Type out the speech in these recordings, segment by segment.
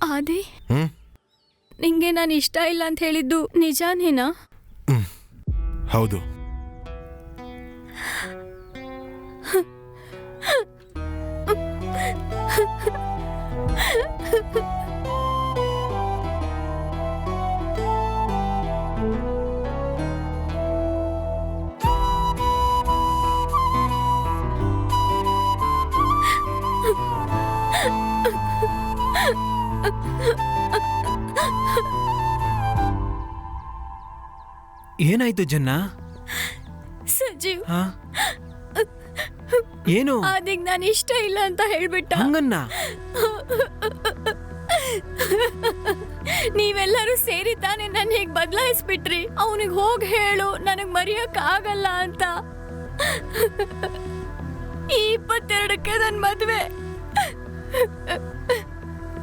ಆದಿ, ನಿಂಗೆ ನಾನು ಇಷ್ಟ ಇಲ್ಲ ಅಂತ ಹೇಳಿದ್ದು ನಿಜಾನೇನಾ? ಹೌದು. ಏನಾಯ್ತು ಜನ್ನ? ಸಜೀವ್, ಏನು? ಆದಿಗ್ ನಾನು ಇಷ್ಟ ಇಲ್ಲ ಅಂತ ಹೇಳ್ಬಿಟ್ಟ. ಹಂಗನ್ನ? ನೀವೆಲ್ಲರೂ ಸೇರಿ ತಾನೆ ನನ್ನ ಹೇಗ್ ಬದಲಾಯಿಸ್ಬಿಟ್ರಿ. ಅವನಿಗೆ ಹೋಗಿ ಹೇಳು ನನಗ್ ಮರೆಯಕ್ ಆಗಲ್ಲ ಅಂತ. ಈ 22ಕ್ಕೆ ನನ್ ಮದ್ವೆ.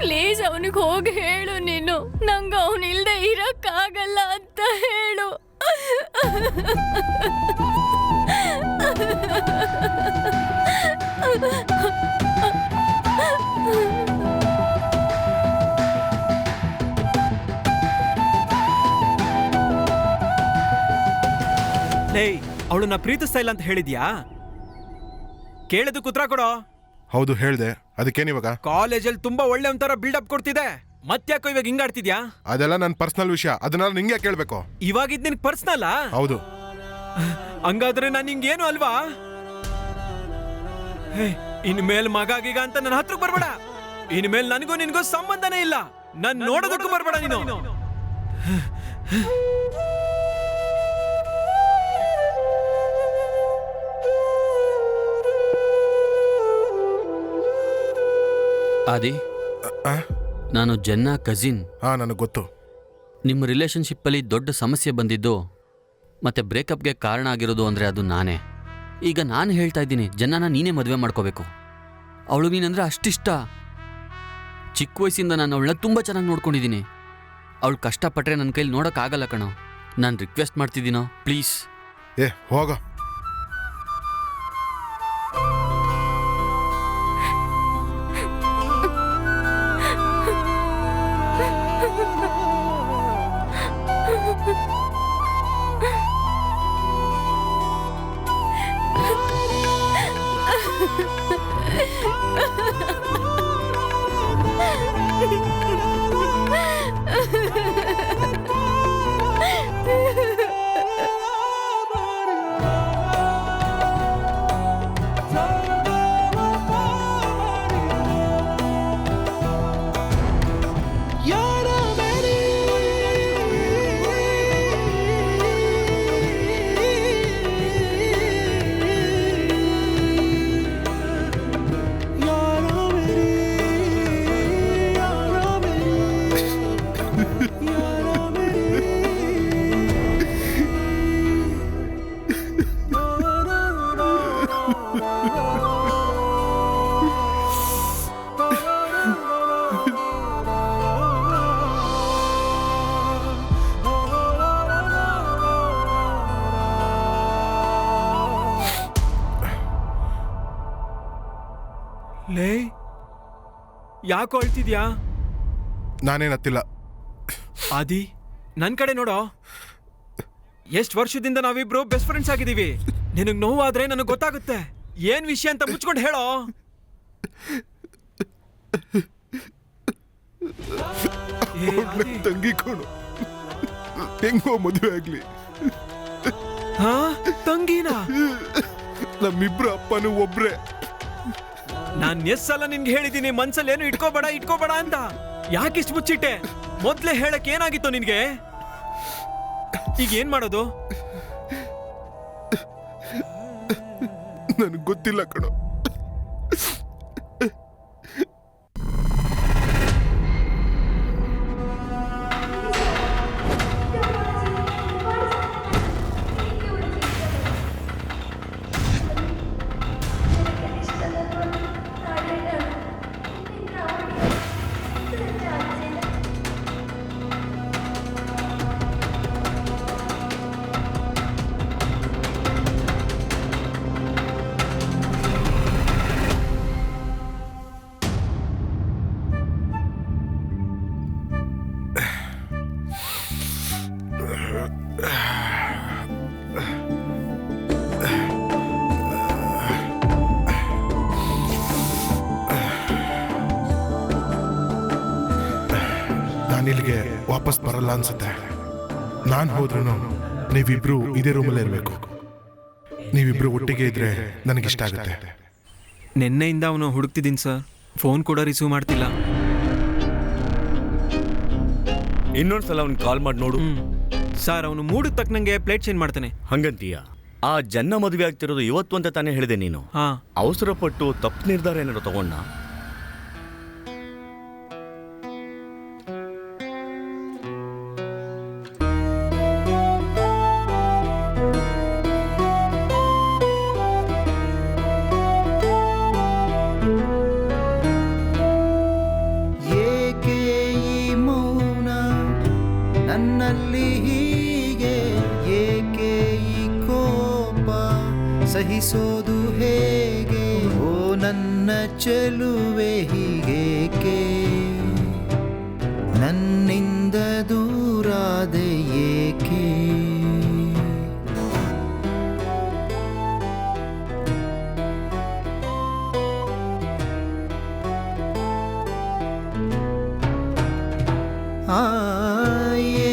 ಪ್ಲೀಸ್ ಅವನಿಗೆ ಹೋಗಿ ಹೇಳು ನೀನು, ನಂಗ ಅವನಿಲ್ದೆ ಇರಕ್ ಆಗಲ್ಲ ಅಂತ ಹೇಳು. ಅವಳನ್ನ ಪ್ರೀತಿಸ್ತಾ ಇಲ್ಲ ಅಂತ ಹೇಳಿದ್ಯಾ? ಕೇಳಿದಕ್ಕೆ ಉತ್ತರ ಕೊಡೋ. ಹೌದು ಹೇಳ್ದೆ. ಅದಕ್ಕೇನಿವಾಗ? ಕಾಲೇಜಲ್ಲಿ ತುಂಬಾ ಒಳ್ಳೆ ಒಂಥರ ಬಿಲ್ಡಪ್ ಕೊಡ್ತಿದೆ, ಮತ್ತ್ಯಾಕೋ ಇವಾಗ ಹಿಂಗಾಡ್ತಿದ್ಯಾ? ಅದೆಲ್ಲ ನನ್ನ ಪರ್ಸನಲ್ ವಿಷಯ, ಅದನ್ನೆಲ್ಲ ನಿಂಗೆ ಕೇಳ್ಬೇಕು. ಇವಾಗ ನಿನ್ ಪರ್ಸನಲ್? ಹೌದು. ಹಂಗಾದ್ರೆ ನಾನು ನಿಂಗೇನು ಅಲ್ವಾ? ಇನ್ಮೇಲೆ ಮಗಾಗೀಗ ಅಂತ ನನ್ನ ಹತ್ರಕ್ಕೆ ಬರ್ಬೇಡ. ಇನ್ಮೇಲೆ ನನಗೂ ನಿನ್ಗೂ ಸಂಬಂಧನೇ ಇಲ್ಲ. ನಾನು ನೋಡೋದಕ್ಕೂ ಬರ್ಬೇಡ ನೀನು. ಆದಿ, ನಾನು ಜನ್ನ ಕಸಿನ್. ನನಗೆ ಗೊತ್ತು. ನಿಮ್ಮ ರಿಲೇಷನ್ಶಿಪ್ಪಲ್ಲಿ ದೊಡ್ಡ ಸಮಸ್ಯೆ ಬಂದಿದ್ದು ಮತ್ತೆ ಬ್ರೇಕಪ್ಗೆ ಕಾರಣ ಆಗಿರೋದು ಅಂದರೆ ಅದು ನಾನೇ. ಈಗ ನಾನು ಹೇಳ್ತಾ ಇದ್ದೀನಿ, ಜನ್ನನ ನೀನೇ ಮದುವೆ ಮಾಡ್ಕೋಬೇಕು. ಅವಳು ನೀನಂದ್ರೆ ಅಷ್ಟಿಷ್ಟ. ಚಿಕ್ಕ ವಯಸ್ಸಿಂದ ನಾನು ಅವಳನ್ನ ತುಂಬ ಚೆನ್ನಾಗಿ ನೋಡ್ಕೊಂಡಿದ್ದೀನಿ. ಅವಳು ಕಷ್ಟಪಟ್ಟರೆ ನನ್ನ ಕೈಲಿ ನೋಡೋಕ್ಕಾಗಲ್ಲ ಕಣೋ. ನಾನು ರಿಕ್ವೆಸ್ಟ್ ಮಾಡ್ತಿದ್ದೀನೋ, ಪ್ಲೀಸ್. ಹೋಗ. ಲೇ, ಯಾಕೋ ಅಳ್ತಿದ್ಯಾ? ನಾನೇನತ್ತಿಲ್ಲ. ಆದಿ, ನನ್ ಕಡೆ ನೋಡೋ. ಎಷ್ಟು ವರ್ಷದಿಂದ ನಾವಿಬ್ರು ಬೆಸ್ಟ್ ಫ್ರೆಂಡ್ಸ್ ಆಗಿದ್ದೀವಿ. ನಿನಗ್ ನೋವಾದ್ರೆ ನನಗೆ ಗೊತ್ತಾಗುತ್ತೆ. ಏನ್ ವಿಷಯ ಅಂತ ಮುಚ್ಕೊಂಡು ಹೇಳೋ. ತಂಗಿ ಕೊಡು, ಹೆಂಗೋ ಮದುವೆ ಆಗ್ಲಿ. ತಂಗಿನಾ? ನಮ್ಮಿಬ್ರು ಅಪ್ಪನೂ ಒಬ್ರೆ. ನಾನ್ ಎಷ್ಟ್ ಸಲ ನಿನ್ಗೆ ಹೇಳಿದೀನಿ ಮನ್ಸಲ್ಲಿ ಏನು ಇಟ್ಕೋಬೇಡ ಅಂತ. ಯಾಕಿಷ್ಟು ಮುಚ್ಚಿಟ್ಟೆ? ಮೊದ್ಲೇ ಹೇಳಕ್ ಏನಾಗಿತ್ತು ನಿನ್ಗೆ? ಈಗ ಏನ್ ಮಾಡೋದು? ನನಗೆ ಗೊತ್ತಿಲ್ಲ ಕಣೋ. ನಾನಿಲ್ಲಿಗೆ ವಾಪಸ್ ಬರಲ್ಲ ಅನ್ಸುತ್ತೆ. ನಾನು ಹೋದ್ರೂ ನೀವಿಬ್ರು ಇದೇ ರೂಮಲ್ಲೇ ಇರಬೇಕು. ನೀವಿಬ್ರು ಒಟ್ಟಿಗೆ ಇದ್ರೆ ನನಗಿಷ್ಟ ಆಗುತ್ತೆ. ನಿನ್ನೆಯಿಂದ ಅವನು ಹುಡುಕ್ತಿದ್ದೀನಿ ಸರ್, ಫೋನ್ ಕೂಡ ರಿಸೀವ್ ಮಾಡ್ತಿಲ್ಲ. ಇನ್ನೊಂದ್ಸಲ ಅವ್ನಿಗೆ ಕಾಲ್ ಮಾಡಿ ನೋಡು. ಸರ್ ಅವನು ಮೂಡಿಗೆ ತಕ್ಕನಂಗೆ ಪ್ಲೇಟ್ ಚೇಂಜ್ ಮಾಡ್ತಾನೆ. ಹಂಗಂತೀಯ? ಆ ಜನ್ನ ಮದುವೆ ಆಗ್ತಿರೋದು ಇವತ್ತು ಅಂತ ತಾನೇ ಹೇಳಿದೆ ನೀನು. ಹಾ, ಅವಸರಪಟ್ಟು ತಪ್ಪು ನಿರ್ಧಾರ ಏನಾದ್ರು ತಗೊಂಡ? ಏಕೆ ಈ ಮೌನ ನನ್ನಲ್ಲಿ ಹೀಗೆ, ಏಕೆ ಈ ಕೋಪ ಸಹಿಸೋದು ಹೇಗೆ, ಓ ನನ್ನ ಚೆಲುವೆ ಹೀಗೇಕೆ, ನನ್ನಿಂದ ದೂರಾದೆ ಏಕೆ.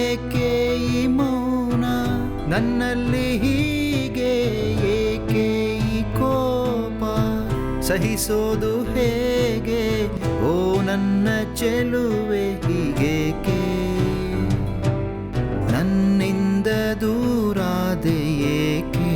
ಏಕೆ ಈ ಮೌನ ನನ್ನಲ್ಲಿ ಹೀಗೆ, ಏಕೆ ಈ ಕೋಪ ಸಹಿಸೋದು ಹೇಗೆ, ಓ ನನ್ನ ಚೆಲುವೆ ಹೀಗೇಕೆ, ನನ್ನಿಂದ ದೂರಾದೆ ಏಕೆ.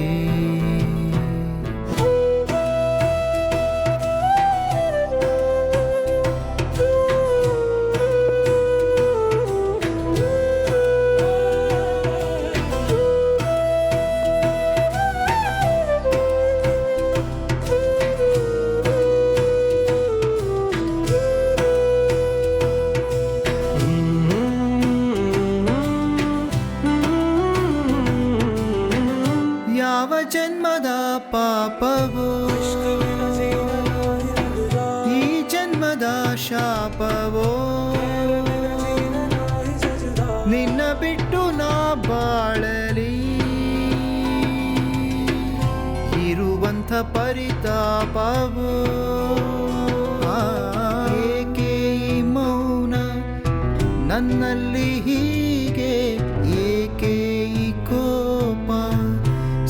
ಯಾವ ಜನ್ಮದ ಪಾಪವೋ ಈ ಜನ್ಮದ ಶಾಪವೋ, ನಿನ್ನ ಬಿಟ್ಟು ನಾ ಬಾಳಲಿ ಇರುವಂಥ ಪರಿತಾಪವೋ. ಏಕೆ ಈ ಮೌನ ನನ್ನಲ್ಲಿ ಹೀಗೆ, ಏಕೆ ಈ ಕೋಪ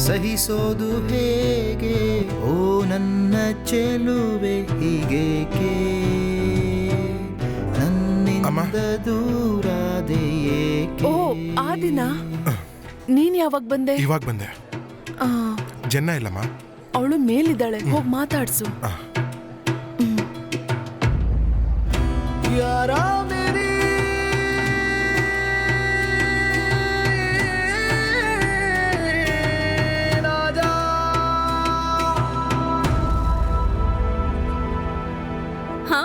ಸಹಿಸೋದು ಹೇಗೆ, ಓ ನನ್ನ ಚೆಲುವೆ ಹೀಗೇಕೆ, ನನ್ನಿಂದ ದೂರಾದೆ ಏಕೆ. ಓ ಆ ದಿನ ನೀನ್ ಯಾವಾಗ ಬಂದೆ? ಇವಾಗ ಬಂದೆ. ಜನ್ನ ಇಲ್ಲಮ್ಮ? ಅವಳು ಮೇಲಿದ್ದಾಳೆ, ಹೋಗ್ ಮಾತಾಡ್ಸು. ಯಾರಾ ಮೇರಿ ರಾಜಾ. ಹಾ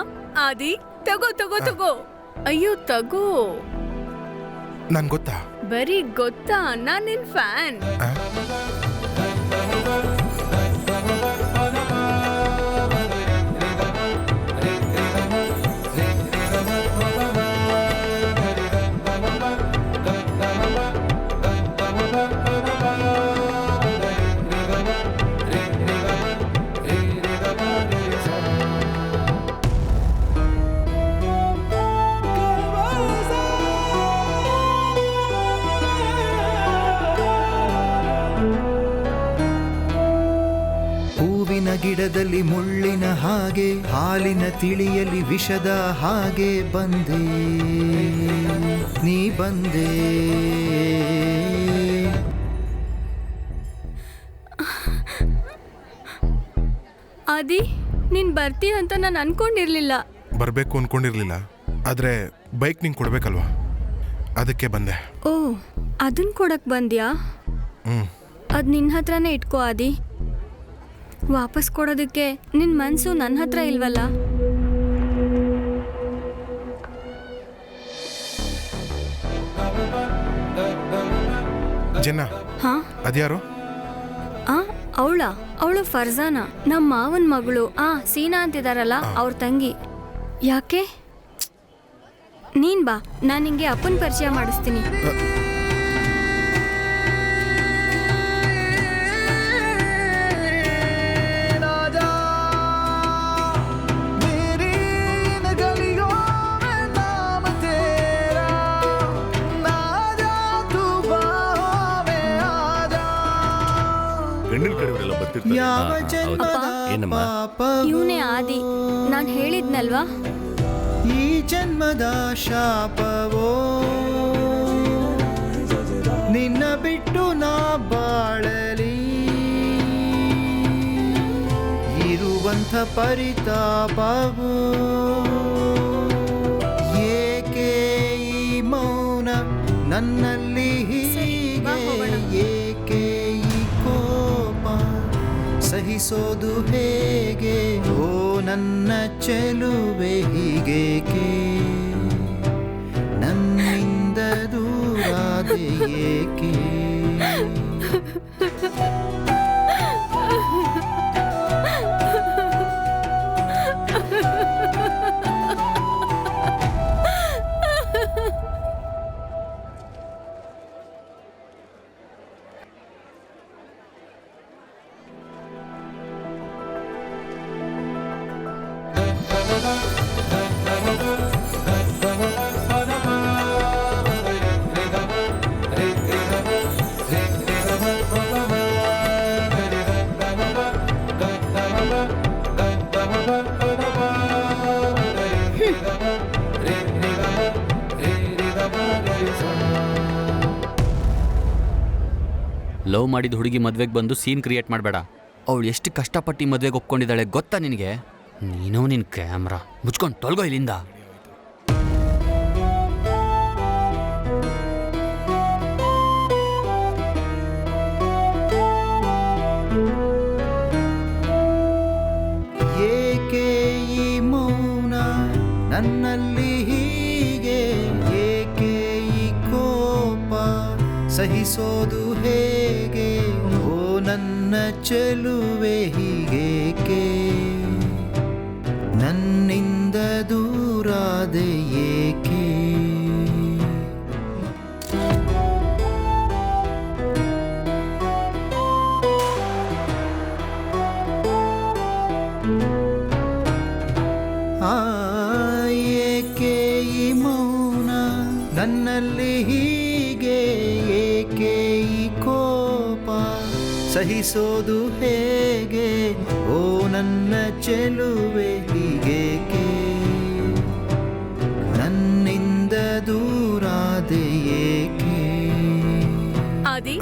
ಆದಿ, ತಗೋ ತಗೋ ತಗೋ. ಅಯ್ಯೋ ತಗೋ. ನನ್ ಗೊತ್ತಾ? ಬರೀ ಗೊತ್ತಾ, ನಾನ್ ನಿನ್ ಫ್ಯಾನ್. ಆ? ಗಿಡದಲ್ಲಿ ಮುಳ್ಳಿನ ಹಾಗೆ, ಹಾಲಿನ ತಿಳಿಯಲ್ಲಿ ವಿಷದ ಹಾಗೆ ಬಂದೆ ನೀ ಬಂದೆ. ಆದಿ, ನೀನ್ ಬರ್ತೀಯ ಅಂತ ನಾನು ಅನ್ಕೊಂಡಿರ್ಲಿಲ್ಲ. ಬರ್ಬೇಕು ಅನ್ಕೊಂಡಿರ್ಲಿಲ್ಲ, ಆದ್ರೆ ಬೈಕ್ ನಿಂಗೆ ಕೊಡ್ಬೇಕಲ್ವಾ, ಅದಕ್ಕೆ ಬಂದೆ. ಓ, ಅದನ್ ಕೊಡಕ್ ಬಂದ್ಯಾ? ಅದ್ ನಿನ್ನ ಹತ್ರನೇ ಇಟ್ಕೋ ಆದಿ. ವಾಪಸ್ ಕೊಡೋದಕ್ಕೆ ನಿನ್ ಮನ್ಸು ನನ್ನ ಹತ್ರ ಇಲ್ವಲ್ಲ. ಜನ್ನ, ಹಾ ಅದ್ಯಾರು? ಅವಳು ಫರ್ಜಾನಾ, ನಮ್ಮ ಮಾವನ್ ಮಗಳು. ಸೀನಾ ಅಂತಿದಾರಲ್ಲ, ಅವ್ರ ತಂಗಿ. ಯಾಕೆ? ನೀನ್ ಬಾ, ನಾನು ನಿಂಗೆ ಅಪ್ಪನ ಪರಿಚಯ ಮಾಡಿಸ್ತೀನಿ. मेरी इन गलियों में नाम तेरा ನೆನಪಿರ್ತದೆ. ಯಾವ ಹಾ, ಹಾ, ಹೌದು. ಜನ್ಮದ ಏನಮ್ಮ? ಪಾಪವೋ ಇವನೇ ಆದಿ ನಾನು ಹೇಳಿದ್ನಲ್ವಾ ಈ ಜನ್ಮದ ಶಾಪವೋ ನಿನ್ನ ಬಿಟ್ಟು ನಾ ಬಾಳಲಿ ಇರುವಂಥ ಪರಿತಾಪವೋ ಏಕೆ ಈ ಮೌನ ನನ್ನಲ್ಲಿ ಬಾ ಹೋಗೋಣ. ಏಕೆ ಈ ಕೋಪ ಸಹಿಸೋದು ಹೇಗೆ ಓ ನನ್ನ ಚೆಲುವೆ ಹೀಗೇಕೆ ನನ್ನಿಂದ ದೂರಾದೆ ಏಕೆ ಲವ್ ಮಾಡಿದ ಹುಡುಗಿ ಮದ್ವೆಗೆ ಬಂದು ಸೀನ್ ಕ್ರಿಯೇಟ್ ಮಾಡಬೇಡ. ಅವಳು ಎಷ್ಟು ಕಷ್ಟಪಟ್ಟು ಮದ್ವೆಗೆ ಒಪ್ಕೊಂಡಿದ್ದಾಳೆ ಗೊತ್ತಾ ನಿನಗೆ? ನೀನೋ ನಿನ್ನ ಕ್ಯಾಮ್ರಾ ಮುಚ್ಕೊಂಡು ತೊಲಗೋ ಇಲ್ಲಿಂದ. ಏಕೆ ಈ ಮೌನ ನನ್ನಲ್ಲಿ ಹೀಗೆ ಏಕೆ ಈ ಕೋಪ ಸಹಿಸೋದು ಹೇಗೆ ಓ ನನ್ನ ಚೆಲುವೆ ಹೀಗೇಕೆ ನನ್ನಿಂದ ದೂರಾದೆ ಏಕೆ ಏಕೆ ಈ ಮೌನ ನನ್ನಲ್ಲಿ ಹೀಗೆ ಏಕೆ ಈ ಕೋಪ ಸಹಿಸೋದು ಹೇಗೆ ಓ ನನ್ನ ಚೆಲುವೆ ಹೀಗೇಕೆ ನನ್ನಿಂದ ದೂರಾದೆ ಏಕೆ ಆದಿ